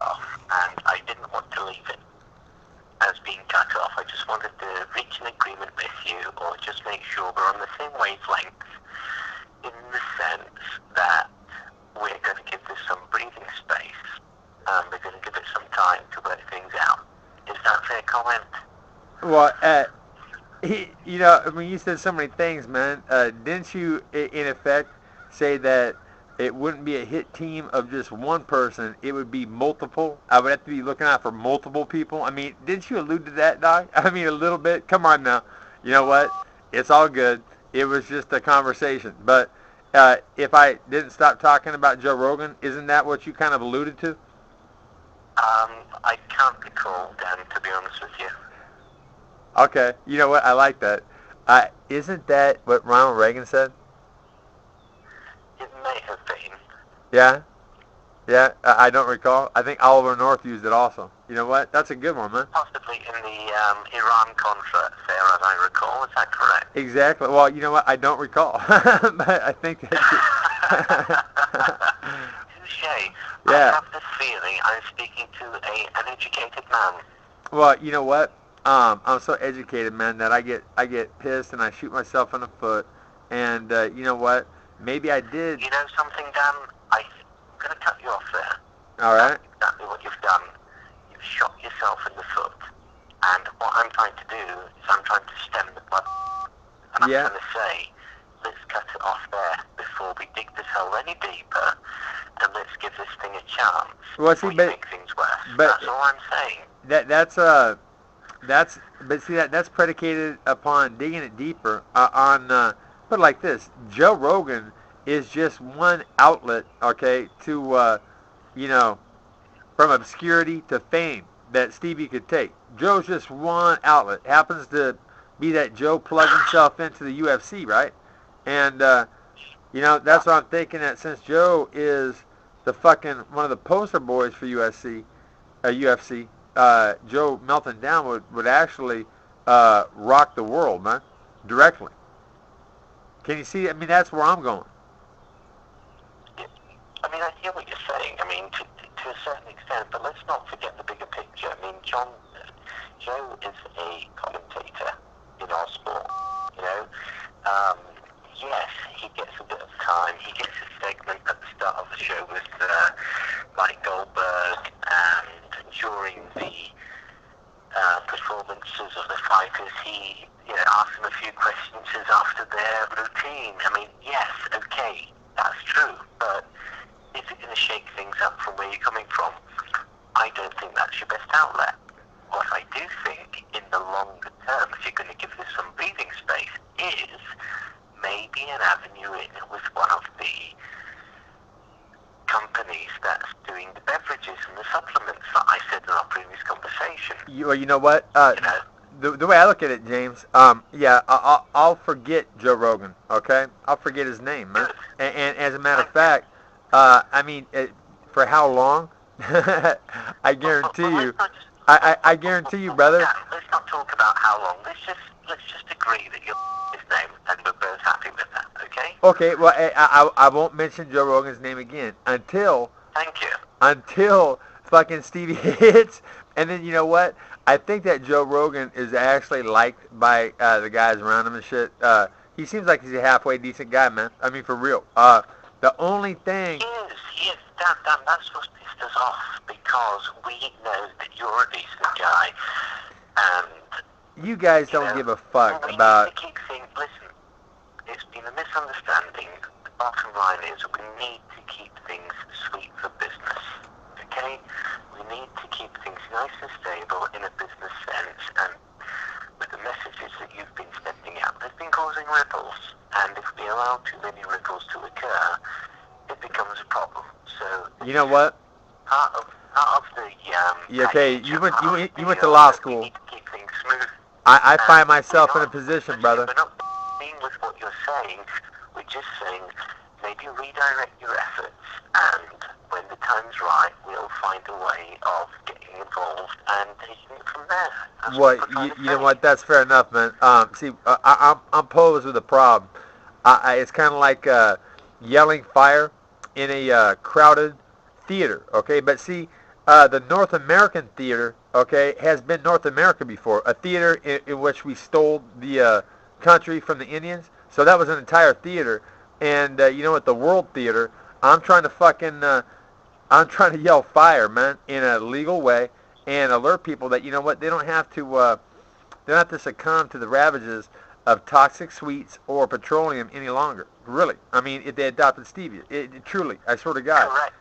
off, and I didn't want to leave it as being cut off. I just wanted to reach an agreement with you, or just make sure we're on the same wavelength, in the sense that we're going to give this some breathing space, and we're going to give it some time to work things out. Is that a fair comment? Well, you know, I mean, you said so many things, man. Didn't you, in effect, say that it wouldn't be a hit team of just one person? It would be multiple. I would have to be looking out for multiple people. I mean, didn't you allude to that, Doc? I mean, a little bit. Come on now. You know what? It's all good. It was just a conversation. But if I didn't stop talking about Joe Rogan, isn't that what you kind of alluded to? I can't recall, Dan, to be honest with you. Okay. You know what? I like that. Isn't that what Ronald Reagan said? It may have been. Yeah? Yeah, I don't recall. I think Oliver North used it also. You know what? That's a good one, man. Possibly in the Iran-Contra affair, as I recall. Is that correct? Exactly. Well, you know what? I don't recall. But I think that... Touché. Yeah. I have this feeling I'm speaking to an educated man. Well, you know what? I'm so educated, man, that I get pissed and I shoot myself in the foot. And you know what? Maybe I did. You know something, Dan? I'm going to cut you off there. All right. That's exactly what you've done. You've shot yourself in the foot. And what I'm trying to do is I'm trying to stem the blood. And I'm trying to say, let's cut it off there before we dig this hole any deeper, and let's give this thing a chance. Well, see, but make things worse. But that's all I'm saying. That's predicated upon digging it deeper. Put it like this: Joe Rogan is just one outlet, okay, to you know, from obscurity to fame that Stevie could take. Joe's just one outlet. Happens to be that Joe plugged himself into the UFC, right? And you know, that's what I'm thinking, that since Joe is the fucking one of the poster boys for UFC, Joe melting down would actually rock the world, man, directly. Can you see? I mean, that's where I'm going. I mean, I hear what you're saying. I mean, to a certain extent, but let's not forget the bigger picture. I mean, Joe is a commentator in our sport. You know, yes, he gets a bit of time. He gets a segment at the start of the show with Mike Goldberg, and during the performances of the fighters, he asks them a few questions after their routine. I mean, yes, okay, that's true, but is it going to shake things up from where you're coming from? I don't think that's your best outlet. What I do think, in the longer term, if you're going to give this some breathing space, is maybe an avenue in with one of the companies that's doing the beverages and the supplements that I said in our previous conversation. You know what? The way I look at it, James, I'll forget Joe Rogan, okay? I'll forget his name, man. And as a matter of fact, I mean, for how long? I guarantee you. I guarantee you, brother. Let's not talk about how long. Let's just agree that you're his name, and we're both happy with that, okay? Okay. Well, I won't mention Joe Rogan's name again until. Thank you. Until fucking Stevie hits, and then you know what? I think that Joe Rogan is actually liked by the guys around him and shit. He seems like he's a halfway decent guy, man. I mean, for real. The only thing... He is. Dan, that's what pissed us off, because we know that you're a decent guy, and... You guys don't give a fuck about... We need to keep things... Listen, it's been a misunderstanding. The bottom line is we need to keep things sweet for business, okay? We need to keep things nice and stable in a business sense, and with the messages that you've been sending out, they've been causing ripples, and if we allow too many ripples to occur, it becomes a problem. So you know what? Part of the okay, you went to law school. We need to keep things smooth. I find myself in a position, brother. We're not being with what you're saying. We're just saying maybe redirect your efforts, and when the time's right, we'll find a way of getting involved and taking it from there. That's Well, you know what? That's fair enough, man. See, I'm posed with a problem. It's kind of like yelling fire in a crowded theater, okay? But see, the North American theater, okay, has been North America before. A theater in which we stole the country from the Indians. So that was an entire theater. And you know what? The World Theater. I'm trying to fucking. I'm trying to yell fire, man, in a legal way, and alert people that you know what? They don't have to. They don't have to succumb to the ravages of toxic sweets or petroleum any longer. Really. I mean, if they adopted stevia, truly, I swear to God. Correct.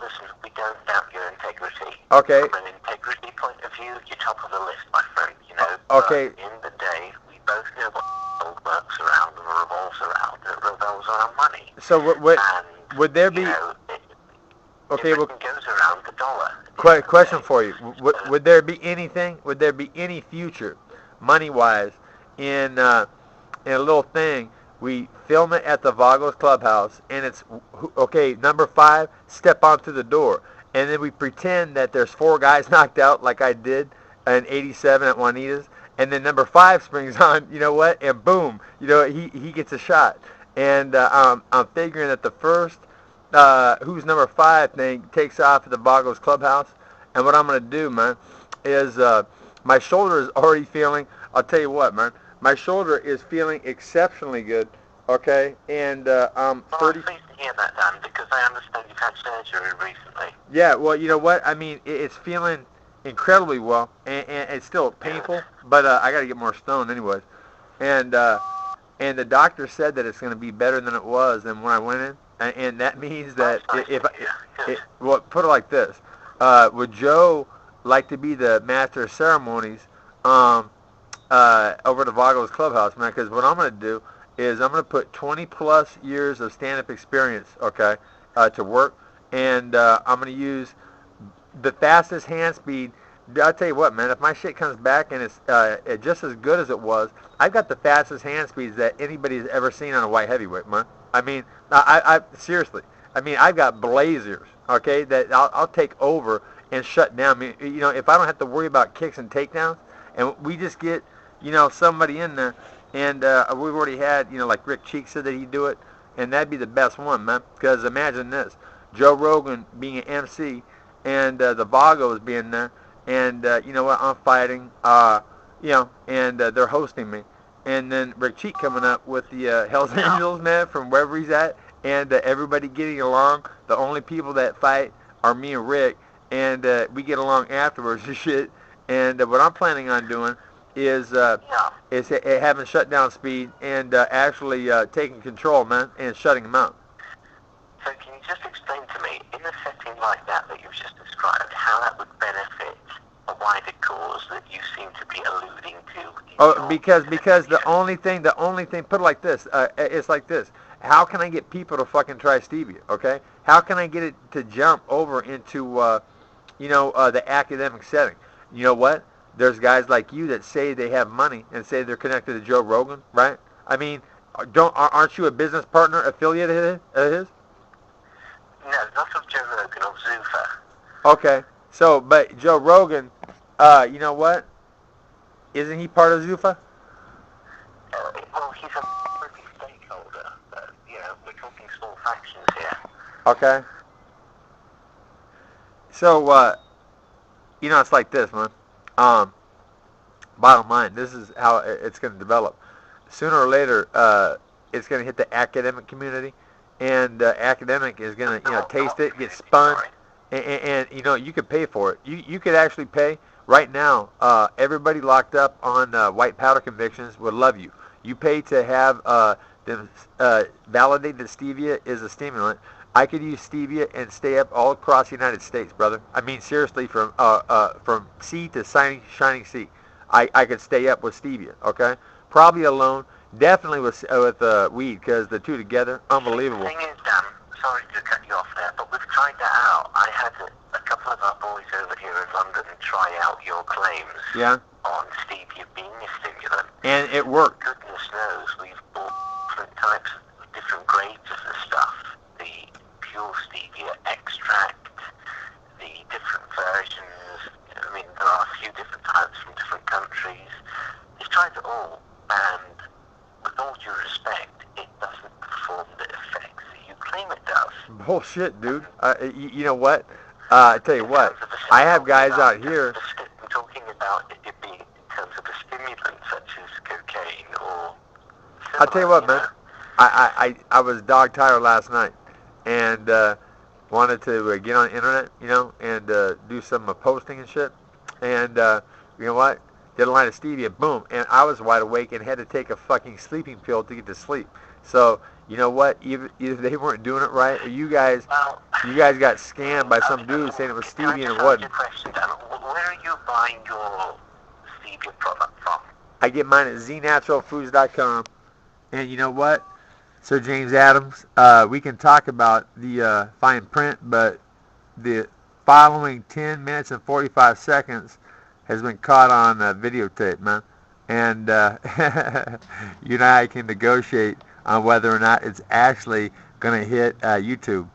Listen, we don't doubt your integrity. Okay. From an integrity point of view, you're top of the list, my friend. You know. Okay. But in the day, we both know what the world works around and revolves around. It revolves around money. So would there be? You know, Okay. Well, goes around the dollar. Question for you: would there be anything? Would there be any future, money-wise, in a little thing? We film it at the Vagos Clubhouse, and it's okay. Number 5, step onto the door, and then we pretend that there's 4 guys knocked out, like I did in '87 at Juanita's, and then number 5 springs on. You know what? And boom, you know he gets a shot. And I'm figuring that the first who's number 5 thing takes off at the Vagos Clubhouse, and what I'm gonna do, man, is my shoulder is already feeling. I'll tell you what, man. My shoulder is feeling exceptionally good, okay? And I'm 30... I'm pleased to hear that, Dan, because I understand you've had surgery recently. Yeah, well, you know what? I mean, it's feeling incredibly well, and it's still painful, but I got to get more stoned anyways. And the doctor said that it's going to be better than it was than when I went in, and that means that well, put it like this. Would Joe like to be the master of ceremonies over at the Vagos Clubhouse, man? Because what I'm going to do is I'm going to put 20 plus years of stand-up experience, okay, to work, and I'm going to use the fastest hand speed. I'll tell you what, man, if my shit comes back and it's just as good as it was, I've got the fastest hand speeds that anybody's ever seen on a white heavyweight, man. I mean, I seriously, I mean, I've got blazers, okay, that I'll take over and shut down. I mean, you know, if I don't have to worry about kicks and takedowns, and we just get, you know, somebody in there, and we've already had, you know, like Rick Cheek said that he'd do it, and that'd be the best one, man, because imagine this, Joe Rogan being an MC, and the Vagos being there, and you know what, I'm fighting, you know, and they're hosting me, and then Rick Cheek coming up with the Hells Angels, man, from wherever he's at, and everybody getting along. The only people that fight are me and Rick, and we get along afterwards and shit. And what I'm planning on doing is having shutdown speed and actually taking control, man, and shutting them out. So can you just explain to me, in a setting like that you've just described, how that would benefit a wider cause that you seem to be alluding to? Oh, because the only thing, put it like this, it's like this. How can I get people to fucking try stevia, okay? How can I get it to jump over into, you know, the academic setting? You know what? There's guys like you that say they have money and say they're connected to Joe Rogan, right? I mean, aren't you a business partner affiliate of his? No, not of Joe Rogan, of Zuffa. Okay, so, but Joe Rogan, you know what? Isn't he part of Zuffa? Well, he's a pretty stakeholder, but, you know, we're talking small fractions here. Okay. So, you know, it's like this, man. Bottom line, this is how it's going to develop. Sooner or later, it's going to hit the academic community, and academic is going to, you know, taste it, get spun, and you know, you could pay for it. You could actually pay. Right now, everybody locked up on white powder convictions would love you. You pay to have them validate that stevia is a stimulant. I could use stevia and stay up all across the United States, brother. I mean, seriously, from sea to shining sea, I could stay up with stevia. Okay, probably alone, definitely with weed, because the two together, unbelievable. The thing is, Dan, sorry to cut you off there, but we've tried that out. I had a couple of our boys over here in London try out your claims on stevia being a stimulant. And it worked. Goodness knows, we've bought different types, different grades of the stuff. The pure stevia extract, the different versions. I mean, there are a few different types from different countries. They've tried it all, and with all due respect, it doesn't perform the effects that you claim it does. Bullshit, dude. You know what? I tell you what, I have guys out here. I'm talking about it being in terms of a stimulant such as cocaine or. I'll tell you what, man. I was dog tired last night, and wanted to get on the internet, and do some posting and shit. And you know what? Did a line of stevia, boom, and I was wide awake and had to take a fucking sleeping pill to get to sleep. So you know what? Either they weren't doing it right, or you guys got scammed by some dude saying it was stevia and it wasn't. Question, Dan. Where are you buying your stevia product from? I get mine at znaturalfoods.com. And you know what, Sir James Adams, we can talk about the fine print, but the following 10 minutes and 45 seconds has been caught on videotape, man. And you and I can negotiate on whether or not it's actually going to hit YouTube.